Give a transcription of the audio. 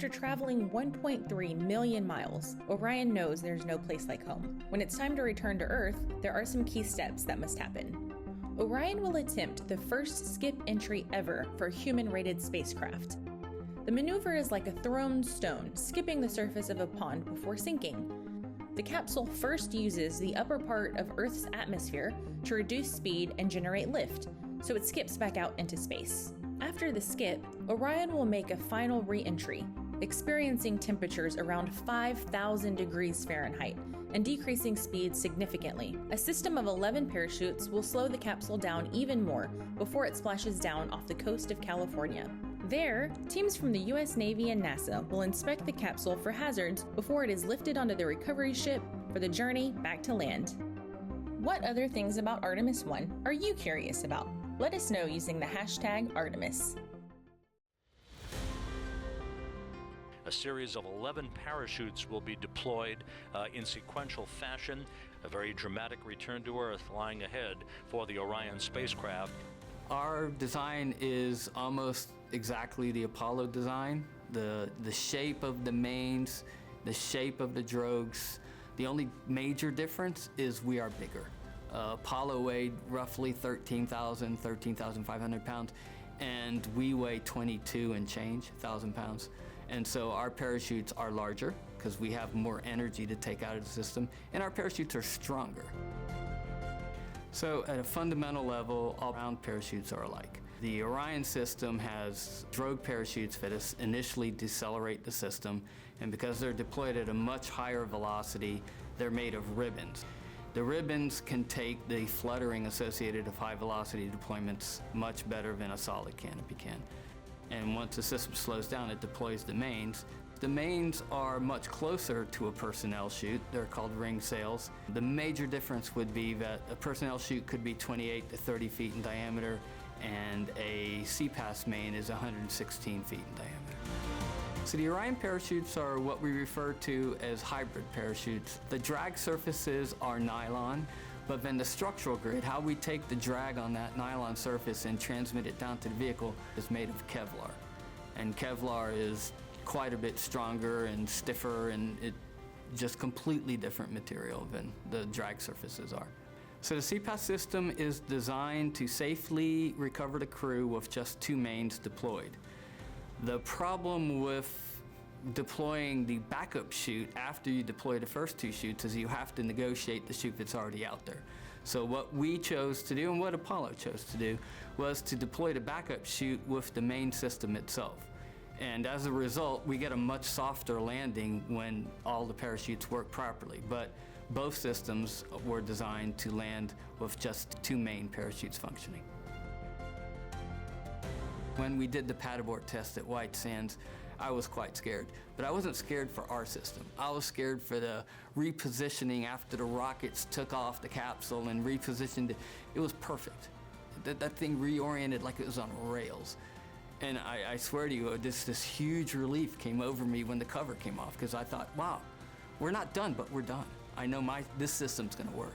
After traveling 1.3 million miles, Orion knows there's no place like home. When it's time to return to Earth, there are some key steps that must happen. Orion will attempt the first skip entry ever for a human-rated spacecraft. The maneuver is like a thrown stone, skipping the surface of a pond before sinking. The capsule first uses the upper part of Earth's atmosphere to reduce speed and generate lift, so it skips back out into space. After the skip, Orion will make a final re-entry, experiencing temperatures around 5,000 degrees Fahrenheit and decreasing speed significantly. A system of 11 parachutes will slow the capsule down even more before it splashes down off the coast of California. There, teams from the US Navy and NASA will inspect the capsule for hazards before it is lifted onto the recovery ship for the journey back to land. What other things about Artemis 1 are you curious about? Let us know using the hashtag Artemis. A series of 11 parachutes will be deployed in sequential fashion. A very dramatic return to Earth lying ahead for the Orion spacecraft. Our design is almost exactly the Apollo design. The shape of the mains, the shape of the drogues. The only major difference is we are bigger. Apollo weighed roughly 13,500 pounds, and we weigh 22 and change thousand pounds. And so our parachutes are larger because we have more energy to take out of the system, and our parachutes are stronger. So at a fundamental level, all round parachutes are alike. The Orion system has drogue parachutes that initially decelerate the system, and because they're deployed at a much higher velocity, they're made of ribbons. The ribbons can take the fluttering associated with high velocity deployments much better than a solid canopy can. And once the system slows down, it deploys the mains. The mains are much closer to a personnel chute. They're called ring sails. The major difference would be that a personnel chute could be 28 to 30 feet in diameter, and a CPAS main is 116 feet in diameter. So the Orion parachutes are what we refer to as hybrid parachutes. The drag surfaces are nylon, but then the structural grid, how we take the drag on that nylon surface and transmit it down to the vehicle, is made of Kevlar. And Kevlar is quite a bit stronger and stiffer, and it just completely different material than the drag surfaces are. So the CPAS system is designed to safely recover the crew with just two mains deployed. The problem with deploying the backup chute after you deploy the first two chutes is you have to negotiate the chute that's already out there. So what we chose to do, and what Apollo chose to do, was to deploy the backup chute with the main system itself. And as a result, we get a much softer landing when all the parachutes work properly. But both systems were designed to land with just two main parachutes functioning. When we did the pad abort test at White Sands, I was quite scared. But I wasn't scared for our system. I was scared for the repositioning after the rockets took off the capsule and repositioned it. It was perfect. That thing reoriented like it was on rails. And I swear to you, this huge relief came over me when the cover came off, because I thought, wow, we're not done, but we're done. I know this system's gonna work.